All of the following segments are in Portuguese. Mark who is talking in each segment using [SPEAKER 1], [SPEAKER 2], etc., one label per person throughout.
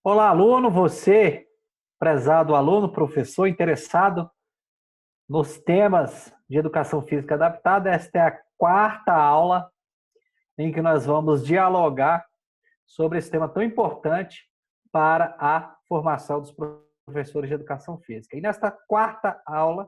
[SPEAKER 1] Olá, aluno, você, prezado aluno, professor interessado nos temas de educação física adaptada, esta é a quarta aula em que nós vamos dialogar sobre esse tema tão importante para a formação dos professores de educação física. E nesta quarta aula,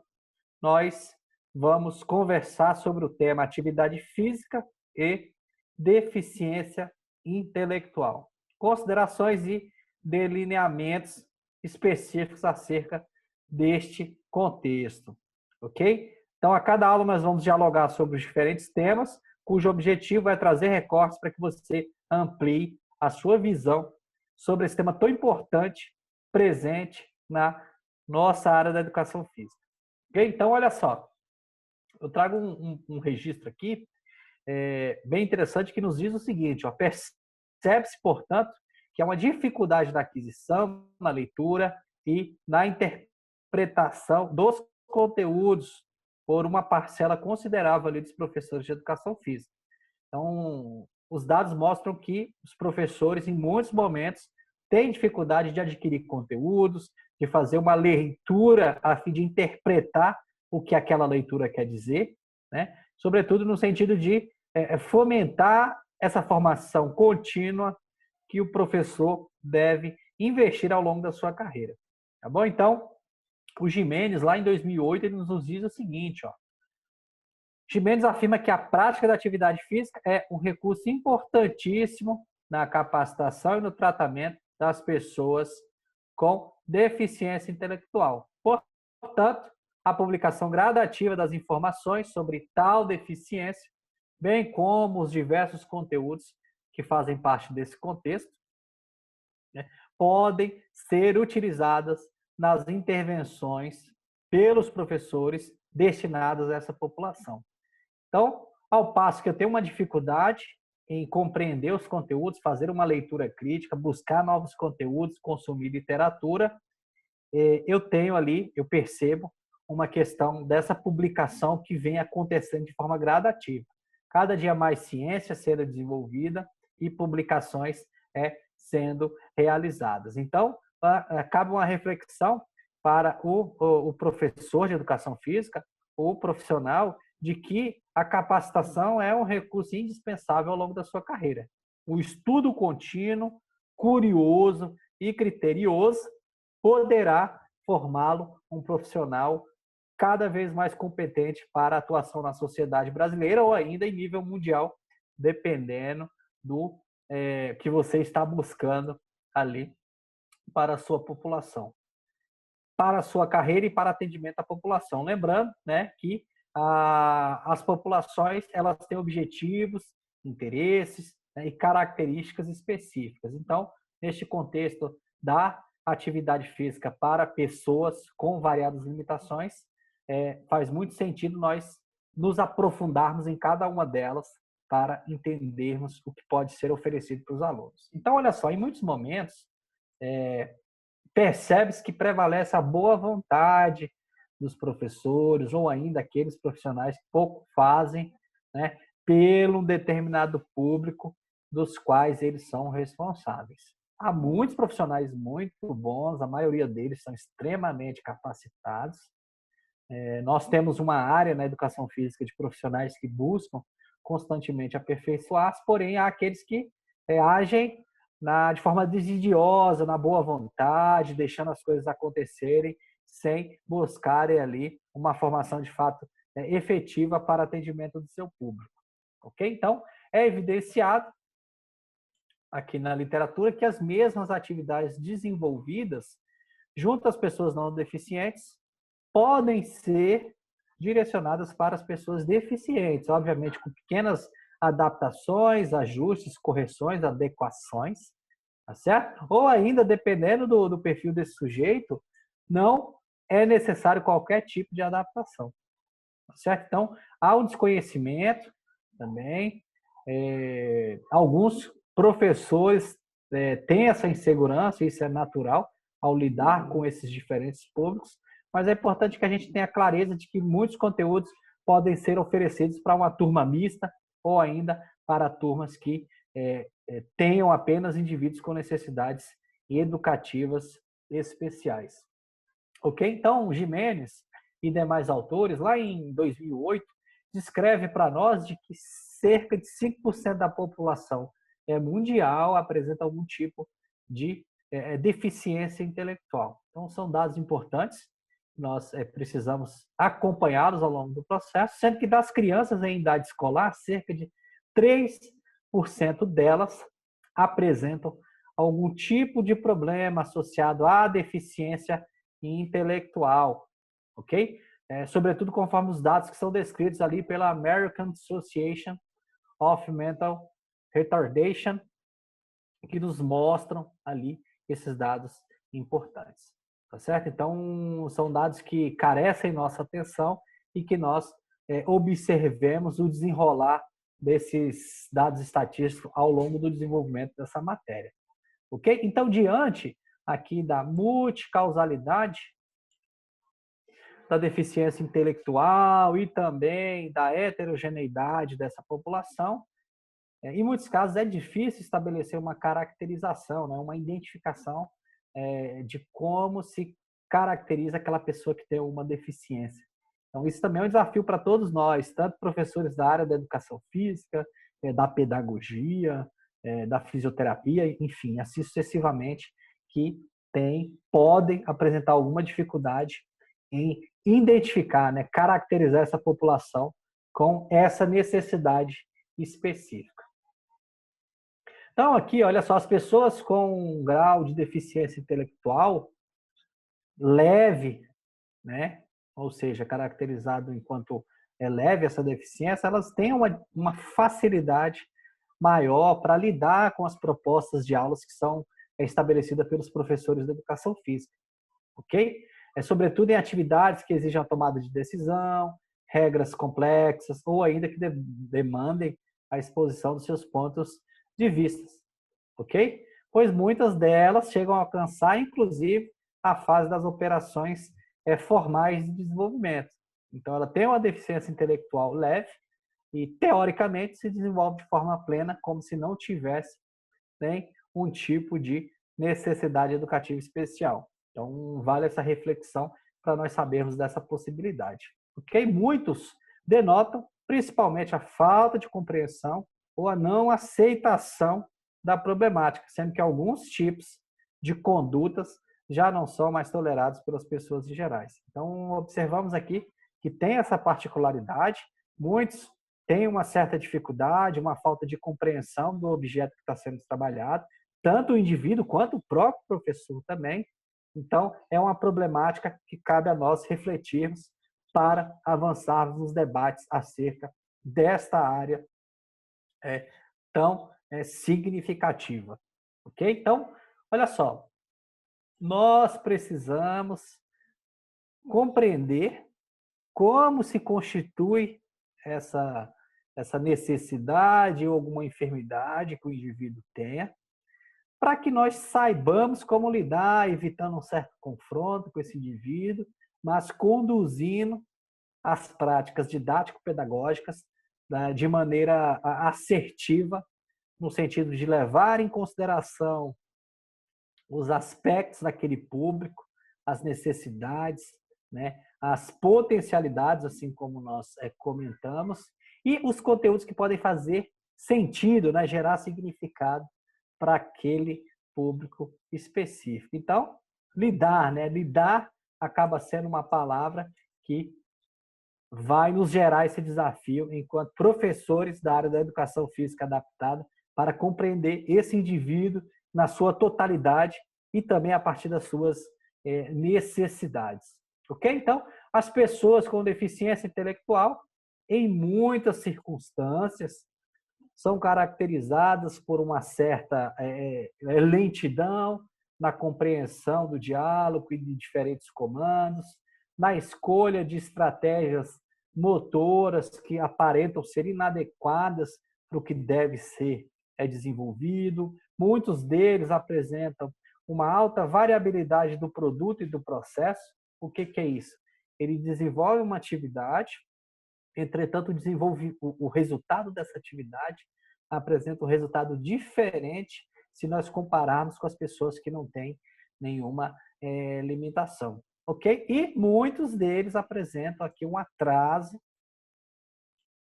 [SPEAKER 1] nós vamos conversar sobre o tema atividade física e deficiência intelectual. Considerações e delineamentos específicos acerca deste contexto, ok? Então, a cada aula nós vamos dialogar sobre os diferentes temas, cujo objetivo é trazer recortes para que você amplie a sua visão sobre esse tema tão importante, presente na nossa área da educação física. Ok? Então, olha só, eu trago um registro aqui bem interessante que nos diz o seguinte: percebe-se, portanto, que há uma dificuldade na aquisição, na leitura e na interpretação dos conteúdos por uma parcela considerável ali dos professores de educação física. Então, os dados mostram que os professores, em muitos momentos, têm dificuldade de adquirir conteúdos, de fazer uma leitura a fim de interpretar o que aquela leitura quer dizer, né? Sobretudo no sentido de fomentar essa formação contínua que o professor deve investir ao longo da sua carreira. Tá bom? Então, o Gimenez, lá em 2008, ele nos diz o seguinte, ó. Gimenez afirma que a prática da atividade física é um recurso importantíssimo na capacitação e no tratamento das pessoas com deficiência intelectual. Portanto, a publicação gradativa das informações sobre tal deficiência, bem como os diversos conteúdos que fazem parte desse contexto, né, podem ser utilizadas nas intervenções pelos professores destinadas a essa população. Então, ao passo que eu tenho uma dificuldade em compreender os conteúdos, fazer uma leitura crítica, buscar novos conteúdos, consumir literatura, eu percebo uma questão dessa publicação que vem acontecendo de forma gradativa. Cada dia mais ciência sendo desenvolvida e publicações sendo realizadas. Então, cabe uma reflexão para o professor de educação física, o profissional, de que a capacitação é um recurso indispensável ao longo da sua carreira. O estudo contínuo, curioso e criterioso poderá formá-lo um profissional cada vez mais competente para a atuação na sociedade brasileira ou ainda em nível mundial, dependendo do que você está buscando ali para a sua população, para a sua carreira e para atendimento à população. Lembrando, né, que as populações elas têm objetivos, interesses, né, e características específicas. Então, neste contexto da atividade física para pessoas com variadas limitações, faz muito sentido nós nos aprofundarmos em cada uma delas para entendermos o que pode ser oferecido para os alunos. Então, olha só, em muitos momentos, percebe-se que prevalece a boa vontade dos professores ou ainda aqueles profissionais que pouco fazem, né, pelo um determinado público dos quais eles são responsáveis. Há muitos profissionais muito bons, a maioria deles são extremamente capacitados. Nós temos uma área na educação física de profissionais que buscam constantemente aperfeiçoar-se, porém há aqueles que agem de forma desidiosa, na boa vontade, deixando as coisas acontecerem sem buscarem ali uma formação de fato efetiva para atendimento do seu público. Ok? Então, é evidenciado aqui na literatura que as mesmas atividades desenvolvidas junto às pessoas não deficientes podem ser direcionadas para as pessoas deficientes, obviamente com pequenas adaptações, ajustes, correções, adequações, tá certo? Ou ainda, dependendo do perfil desse sujeito, não é necessário qualquer tipo de adaptação, tá certo? Então, há um desconhecimento também, alguns professores têm essa insegurança, isso é natural, ao lidar com esses diferentes públicos, mas é importante que a gente tenha clareza de que muitos conteúdos podem ser oferecidos para uma turma mista ou ainda para turmas que tenham apenas indivíduos com necessidades educativas especiais. Ok? Então, Jimenez e demais autores, lá em 2008, descreve para nós de que cerca de 5% da população mundial apresenta algum tipo de deficiência intelectual. Então, são dados importantes, nós precisamos acompanhá-los ao longo do processo, sendo que das crianças em idade escolar, cerca de 3% delas apresentam algum tipo de problema associado à deficiência intelectual, ok? Sobretudo conforme os dados que são descritos ali pela American Association of Mental Retardation, que nos mostram ali esses dados importantes, tá certo? Então, são dados que carecem nossa atenção e que nós observemos o desenrolar desses dados estatísticos ao longo do desenvolvimento dessa matéria, ok? Então, diante aqui da multicausalidade da deficiência intelectual e também da heterogeneidade dessa população, em muitos casos é difícil estabelecer uma caracterização, né, uma identificação de como se caracteriza aquela pessoa que tem uma deficiência. Então, isso também é um desafio para todos nós, tanto professores da área da educação física, da pedagogia, da fisioterapia, enfim, assim sucessivamente, que podem apresentar alguma dificuldade em identificar, né, caracterizar essa população com essa necessidade específica. Então, aqui, olha só, as pessoas com um grau de deficiência intelectual leve, né, ou seja, caracterizado enquanto leve essa deficiência, elas têm uma facilidade maior para lidar com as propostas de aulas que são estabelecidas pelos professores da educação física, ok? Sobretudo em atividades que exigem a tomada de decisão, regras complexas ou ainda que demandem a exposição dos seus pontos de vista, ok? Pois muitas delas chegam a alcançar, inclusive, a fase das operações formais de desenvolvimento. Então, ela tem uma deficiência intelectual leve e, teoricamente, se desenvolve de forma plena, como se não tivesse nem um tipo de necessidade educativa especial. Então, vale essa reflexão para nós sabermos dessa possibilidade. Ok? Muitos denotam principalmente a falta de compreensão ou a não aceitação da problemática, sendo que alguns tipos de condutas já não são mais tolerados pelas pessoas em gerais. Então, observamos aqui que tem essa particularidade, muitos têm uma certa dificuldade, uma falta de compreensão do objeto que está sendo trabalhado, tanto o indivíduo quanto o próprio professor também. Então, é uma problemática que cabe a nós refletirmos para avançarmos nos debates acerca desta área tão significativa. Ok? Então, olha só, nós precisamos compreender como se constitui essa necessidade ou alguma enfermidade que o indivíduo tenha, para que nós saibamos como lidar, evitando um certo confronto com esse indivíduo, mas conduzindo as práticas didático-pedagógicas de maneira assertiva, no sentido de levar em consideração os aspectos daquele público, as necessidades, né, as potencialidades, assim como nós comentamos, e os conteúdos que podem fazer sentido, né, gerar significado para aquele público específico. Então, lidar, né? Lidar acaba sendo uma palavra que vai nos gerar esse desafio enquanto professores da área da educação física adaptada para compreender esse indivíduo na sua totalidade e também a partir das suas necessidades. Ok? Então, as pessoas com deficiência intelectual, em muitas circunstâncias, são caracterizadas por uma certa lentidão na compreensão do diálogo e de diferentes comandos, na escolha de estratégias motoras que aparentam ser inadequadas para o que deve ser desenvolvido. Muitos deles apresentam uma alta variabilidade do produto e do processo. O que é isso? Ele desenvolve uma atividade, entretanto, o resultado dessa atividade apresenta um resultado diferente se nós compararmos com as pessoas que não têm nenhuma limitação. Ok? E muitos deles apresentam aqui um atraso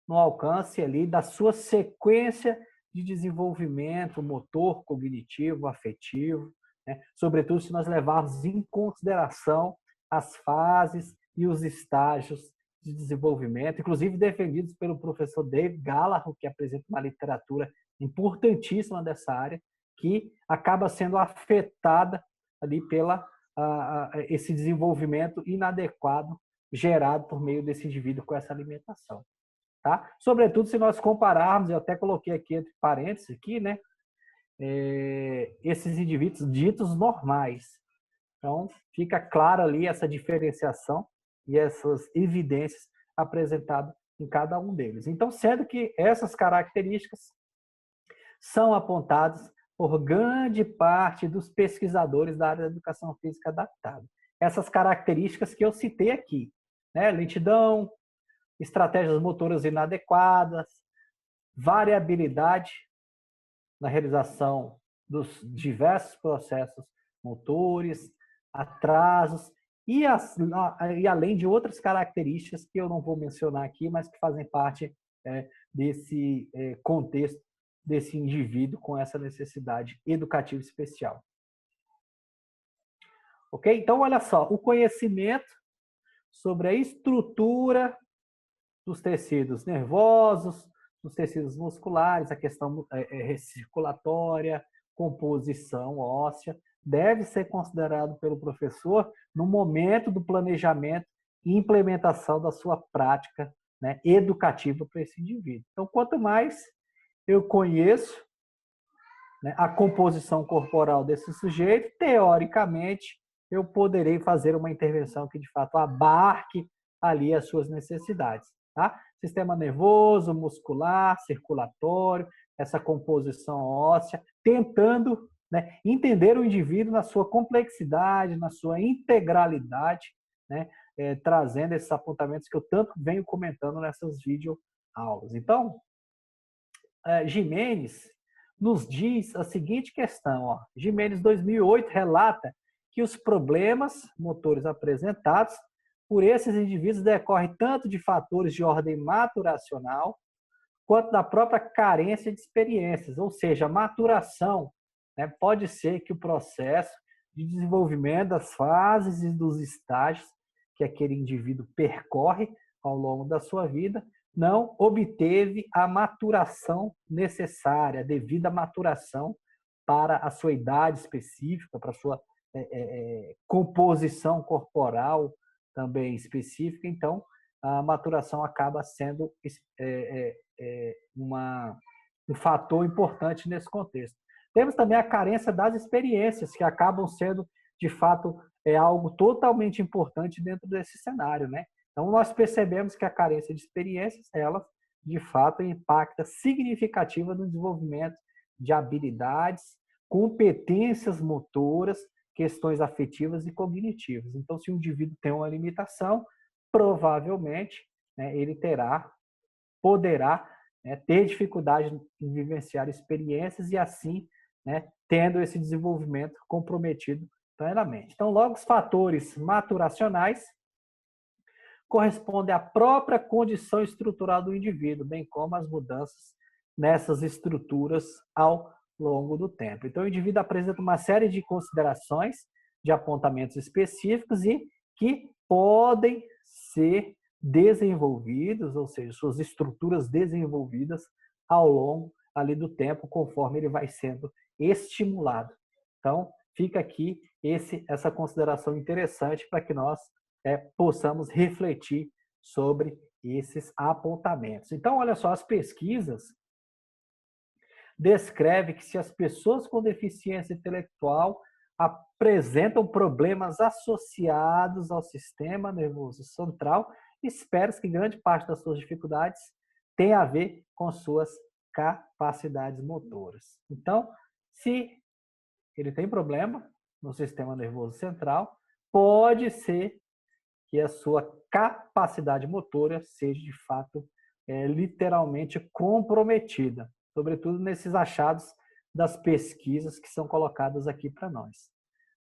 [SPEAKER 1] no alcance ali da sua sequência de desenvolvimento motor, cognitivo, afetivo, né? Sobretudo se nós levarmos em consideração as fases e os estágios de desenvolvimento, inclusive defendidos pelo professor David Gallagher, que apresenta uma literatura importantíssima dessa área, que acaba sendo afetada ali pela esse desenvolvimento inadequado gerado por meio desse indivíduo com essa alimentação. Tá? Sobretudo se nós compararmos, eu até coloquei aqui entre parênteses, aqui, né? Esses indivíduos ditos normais. Então, fica claro ali essa diferenciação e essas evidências apresentadas em cada um deles. Então, sendo que essas características são apontadas por grande parte dos pesquisadores da área da educação física adaptada. Essas características que eu citei aqui, né? Lentidão, estratégias motoras inadequadas, variabilidade na realização dos diversos processos motores, atrasos e além de outras características que eu não vou mencionar aqui, mas que fazem parte desse contexto desse indivíduo com essa necessidade educativa especial. Ok? Então, olha só, o conhecimento sobre a estrutura dos tecidos nervosos, dos tecidos musculares, a questão circulatória, composição óssea, deve ser considerado pelo professor no momento do planejamento e implementação da sua prática, né, educativa para esse indivíduo. Então, quanto mais eu conheço, né, a composição corporal desse sujeito, teoricamente, eu poderei fazer uma intervenção que, de fato, abarque ali as suas necessidades. Tá? Sistema nervoso, muscular, circulatório, essa composição óssea, tentando, né, entender o indivíduo na sua complexidade, na sua integralidade, né, trazendo esses apontamentos que eu tanto venho comentando nessas videoaulas. Então, Jimenez nos diz a seguinte questão. Ó. Jimenez, 2008, relata que os problemas motores apresentados por esses indivíduos decorrem tanto de fatores de ordem maturacional quanto da própria carência de experiências, ou seja, a maturação, né, pode ser que o processo de desenvolvimento das fases e dos estágios que aquele indivíduo percorre ao longo da sua vida não obteve a maturação necessária, a devida maturação para a sua idade específica, para a sua composição corporal também específica. Então, a maturação acaba sendo um fator importante nesse contexto. Temos também a carência das experiências, que acabam sendo, de fato, algo totalmente importante dentro desse cenário, né? Então, nós percebemos que a carência de experiências, ela, de fato, impacta significativa no desenvolvimento de habilidades, competências motoras, questões afetivas e cognitivas. Então, se o indivíduo tem uma limitação, provavelmente, né, ele poderá, né, ter dificuldade em vivenciar experiências e, assim, né, tendo esse desenvolvimento comprometido plenamente. Então, logo, os fatores maturacionais correspondem à própria condição estrutural do indivíduo, bem como as mudanças nessas estruturas ao longo do tempo. Então, o indivíduo apresenta uma série de considerações, de apontamentos específicos e que podem ser desenvolvidos, ou seja, suas estruturas desenvolvidas ao longo ali do tempo, conforme ele vai sendo estimulado. Então, fica aqui essa consideração interessante para que nós possamos refletir sobre esses apontamentos. Então, olha só, as pesquisas descrevem que se as pessoas com deficiência intelectual apresentam problemas associados ao sistema nervoso central, espera-se que grande parte das suas dificuldades tenha a ver com suas capacidades motoras. Então, se ele tem problema no sistema nervoso central, pode ser que a sua capacidade motora seja, de fato, literalmente comprometida, sobretudo nesses achados das pesquisas que são colocadas aqui para nós.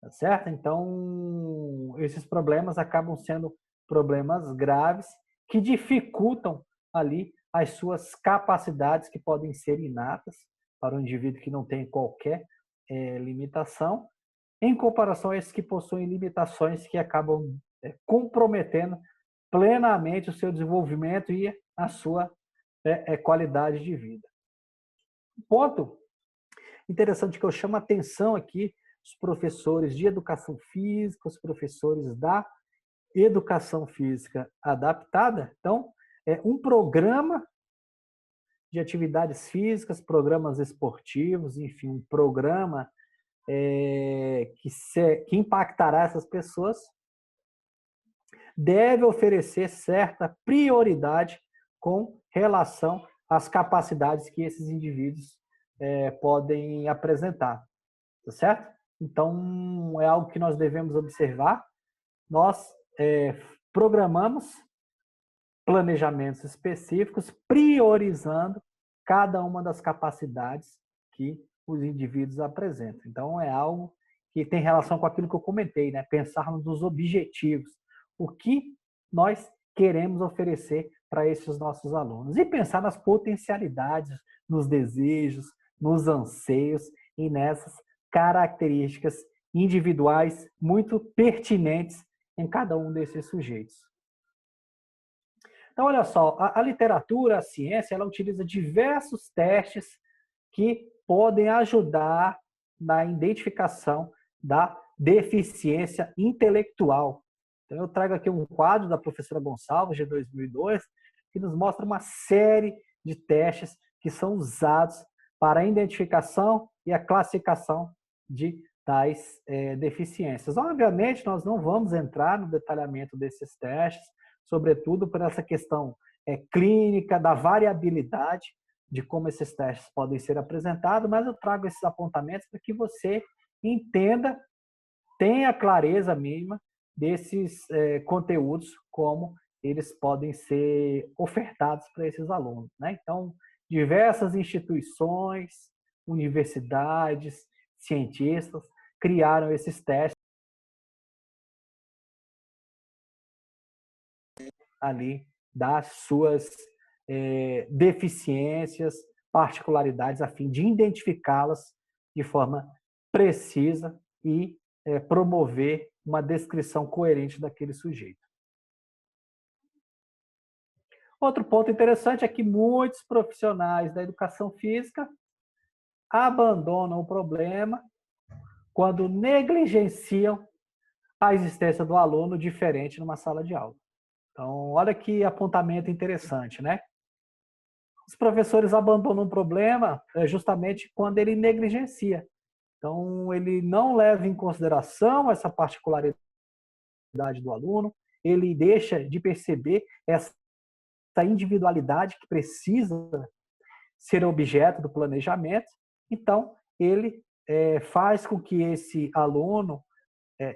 [SPEAKER 1] Tá certo? Então, esses problemas acabam sendo problemas graves que dificultam ali as suas capacidades que podem ser inatas para o indivíduo que não tem qualquer limitação, em comparação a esses que possuem limitações que acabam comprometendo plenamente o seu desenvolvimento e a sua qualidade de vida. Um ponto interessante que eu chamo a atenção aqui, os professores de educação física, os professores da educação física adaptada. Então, um programa de atividades físicas, programas esportivos, enfim, um programa que impactará essas pessoas, deve oferecer certa prioridade com relação às capacidades que esses indivíduos podem apresentar, tá certo? Então, é algo que nós devemos observar. Nós programamos planejamentos específicos, priorizando cada uma das capacidades que os indivíduos apresentam. Então, é algo que tem relação com aquilo que eu comentei, né? Pensarmos nos objetivos, o que nós queremos oferecer para esses nossos alunos e pensar nas potencialidades, nos desejos, nos anseios e nessas características individuais muito pertinentes em cada um desses sujeitos. Então, olha só, a literatura, a ciência, ela utiliza diversos testes que podem ajudar na identificação da deficiência intelectual. Então, eu trago aqui um quadro da professora Gonçalves, de 2002, que nos mostra uma série de testes que são usados para a identificação e a classificação de tais deficiências. Obviamente, nós não vamos entrar no detalhamento desses testes, sobretudo por essa questão clínica, da variabilidade de como esses testes podem ser apresentados, mas eu trago esses apontamentos para que você entenda, tenha clareza mínima desses conteúdos, como eles podem ser ofertados para esses alunos, né? Então, diversas instituições, universidades, cientistas criaram esses testes ali das suas deficiências, particularidades, a fim de identificá-las de forma precisa e promover uma descrição coerente daquele sujeito. Outro ponto interessante é que muitos profissionais da educação física abandonam o problema quando negligenciam a existência do aluno diferente numa sala de aula. Então, olha que apontamento interessante, né? Os professores abandonam um problema justamente quando ele negligencia. Então, ele não leva em consideração essa particularidade do aluno, ele deixa de perceber essa individualidade que precisa ser objeto do planejamento. Então, ele faz com que esse aluno,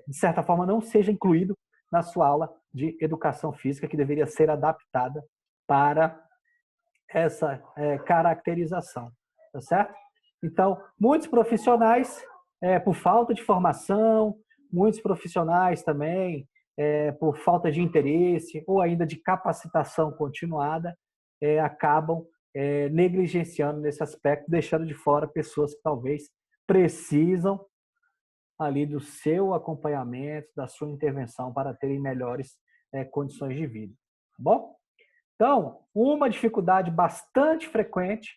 [SPEAKER 1] de certa forma, não seja incluído na sua aula de educação física, que deveria ser adaptada para essa caracterização, tá certo? Então, muitos profissionais, por falta de formação, muitos profissionais também, por falta de interesse ou ainda de capacitação continuada, acabam negligenciando nesse aspecto, deixando de fora pessoas que talvez precisam ali do seu acompanhamento, da sua intervenção para terem melhores condições de vida, tá bom? Então, uma dificuldade bastante frequente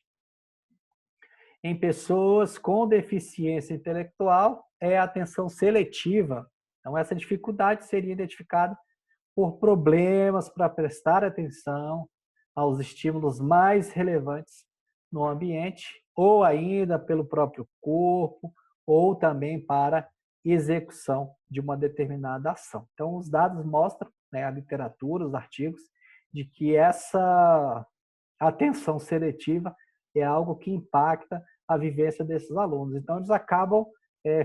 [SPEAKER 1] em pessoas com deficiência intelectual é a atenção seletiva. Então, essa dificuldade seria identificada por problemas para prestar atenção aos estímulos mais relevantes no ambiente, ou ainda pelo próprio corpo, ou também para execução de uma determinada ação. Então, os dados mostram, né, a literatura, os artigos, de que essa atenção seletiva é algo que impacta a vivência desses alunos. Então, eles acabam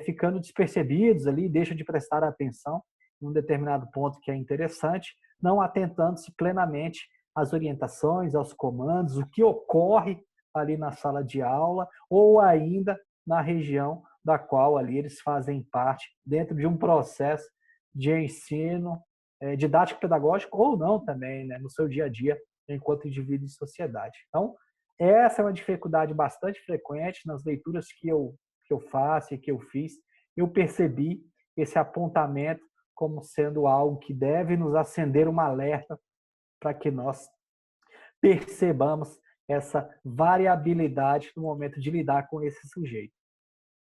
[SPEAKER 1] ficando despercebidos ali, deixam de prestar atenção em um determinado ponto que é interessante, não atentando-se plenamente às orientações, aos comandos, o que ocorre ali na sala de aula, ou ainda na região da qual ali eles fazem parte dentro de um processo de ensino didático pedagógico ou não também, né, no seu dia a dia enquanto indivíduo e sociedade. Então, essa é uma dificuldade bastante frequente nas leituras que eu faço e que eu fiz. Eu percebi esse apontamento como sendo algo que deve nos acender um alerta para que nós percebamos essa variabilidade no momento de lidar com esse sujeito.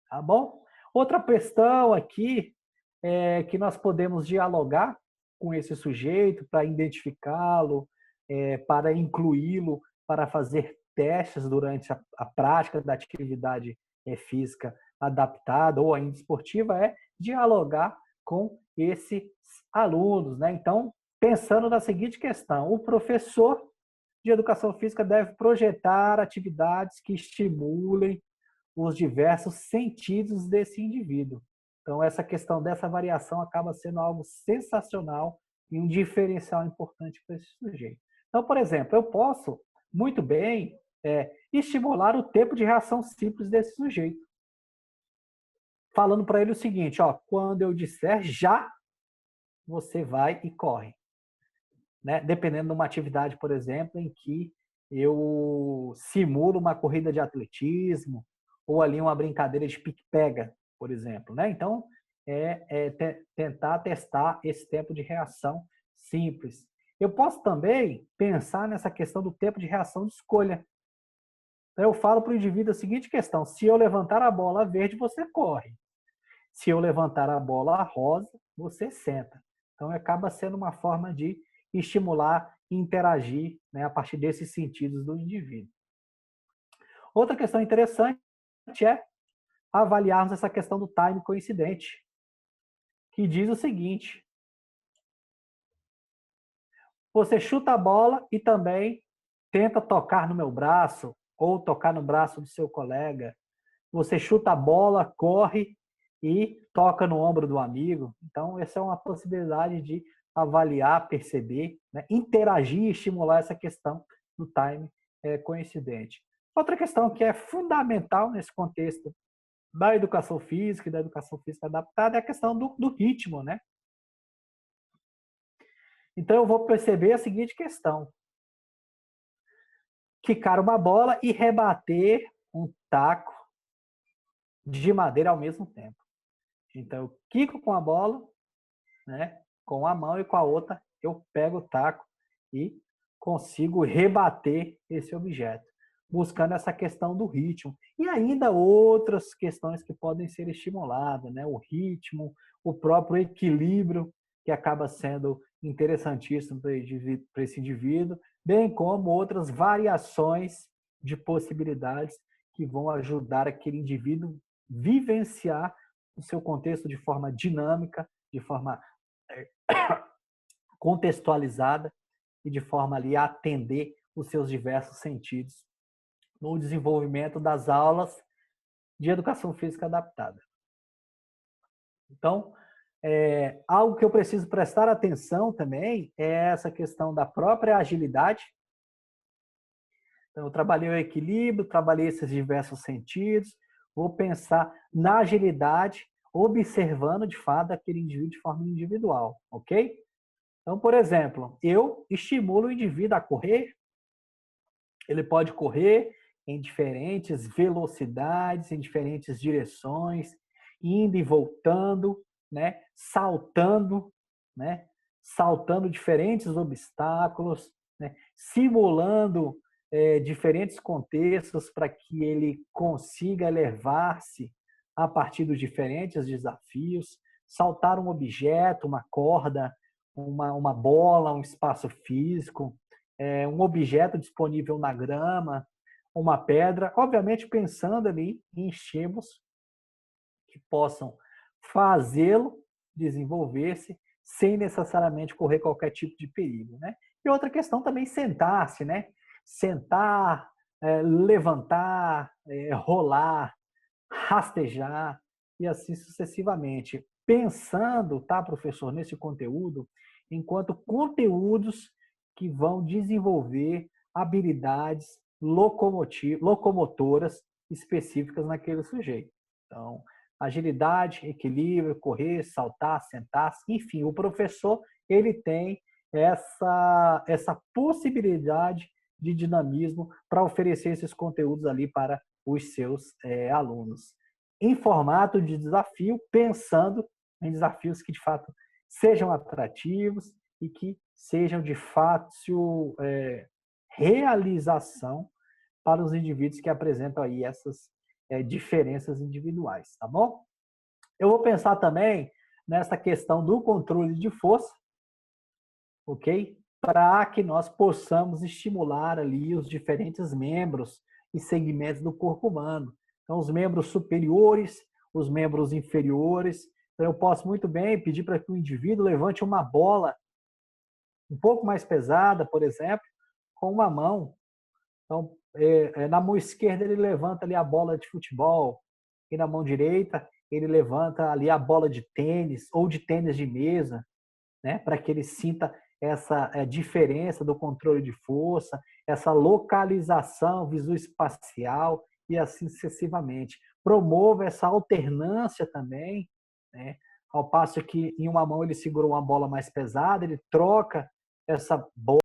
[SPEAKER 1] Tá bom? Outra questão aqui é que nós podemos dialogar com esse sujeito para identificá-lo, para incluí-lo, para fazer testes durante a prática da atividade física adaptada ou ainda esportiva, é dialogar com esses alunos, né? Então, pensando na seguinte questão, o professor de educação física deve projetar atividades que estimulem os diversos sentidos desse indivíduo. Então, essa questão dessa variação acaba sendo algo sensacional e um diferencial importante para esse sujeito. Então, por exemplo, eu posso muito bem estimular o tempo de reação simples desse sujeito, falando para ele o seguinte, ó, quando eu disser já, você vai e corre. Né? Dependendo de uma atividade, por exemplo, em que eu simulo uma corrida de atletismo ou ali uma brincadeira de pique-pega, por exemplo. Né? Então, tentar testar esse tempo de reação simples. Eu posso também pensar nessa questão do tempo de reação de escolha. Então, eu falo para o indivíduo a seguinte questão, se eu levantar a bola verde, você corre. Se eu levantar a bola rosa, você senta. Então, acaba sendo uma forma de estimular e interagir, né, a partir desses sentidos do indivíduo. Outra questão interessante é avaliarmos essa questão do time coincidente, que diz o seguinte: você chuta a bola e também tenta tocar no meu braço ou tocar no braço do seu colega. Você chuta a bola, corre e toca no ombro do amigo. Então, essa é uma possibilidade de avaliar, perceber, né, interagir e estimular essa questão do time coincidente. Outra questão que é fundamental nesse contexto da educação física e da educação física adaptada é a questão do ritmo, né? Então, eu vou perceber a seguinte questão: quicar uma bola e rebater um taco de madeira ao mesmo tempo. Então, eu quico com a bola, né, com a mão, e com a outra eu pego o taco e consigo rebater esse objeto, buscando essa questão do ritmo. E ainda outras questões que podem ser estimuladas, né? O ritmo, o próprio equilíbrio, que acaba sendo interessantíssimo para esse indivíduo, bem como outras variações de possibilidades que vão ajudar aquele indivíduo vivenciar o seu contexto de forma dinâmica, de forma contextualizada e de forma ali a atender os seus diversos sentidos no desenvolvimento das aulas de educação física adaptada. Então, algo que eu preciso prestar atenção também é essa questão da própria agilidade. Então, eu trabalhei o equilíbrio, trabalhei esses diversos sentidos, vou pensar na agilidade, observando de fato aquele indivíduo de forma individual, ok? Então, por exemplo, eu estimulo o indivíduo a correr, ele pode correr em diferentes velocidades, em diferentes direções, indo e voltando, né? Saltando, né? Saltando diferentes obstáculos, né? Simulando diferentes contextos para que ele consiga elevar-se a partir dos diferentes desafios, saltar um objeto, uma corda, uma bola, um espaço físico, um objeto disponível na grama, uma pedra, obviamente pensando ali em estímulos que possam fazê-lo desenvolver-se sem necessariamente correr qualquer tipo de perigo, né? E outra questão também, sentar-se, né? Sentar, levantar, rolar, rastejar e assim sucessivamente. Pensando, tá, professor, nesse conteúdo, enquanto conteúdos que vão desenvolver habilidades locomotoras específicas naquele sujeito. Então, agilidade, equilíbrio, correr, saltar, sentar, enfim, o professor ele tem essa possibilidade de dinamismo para oferecer esses conteúdos ali para os seus alunos. Em formato de desafio, pensando em desafios que de fato sejam atrativos e que sejam de fácil realização para os indivíduos que apresentam aí essas diferenças individuais, tá bom? Eu vou pensar também nessa questão do controle de força, ok? Para que nós possamos estimular ali os diferentes membros e segmentos do corpo humano. Então, os membros superiores, os membros inferiores. Então, eu posso muito bem pedir para que o indivíduo levante uma bola um pouco mais pesada, por exemplo, com uma mão. Então, na mão esquerda ele levanta ali a bola de futebol e na mão direita ele levanta ali a bola de tênis ou de tênis de mesa, né, para que ele sinta essa diferença do controle de força, essa localização visoespacial e assim sucessivamente. Promova essa alternância também, né, ao passo que em uma mão ele segurou uma bola mais pesada, ele troca essa bola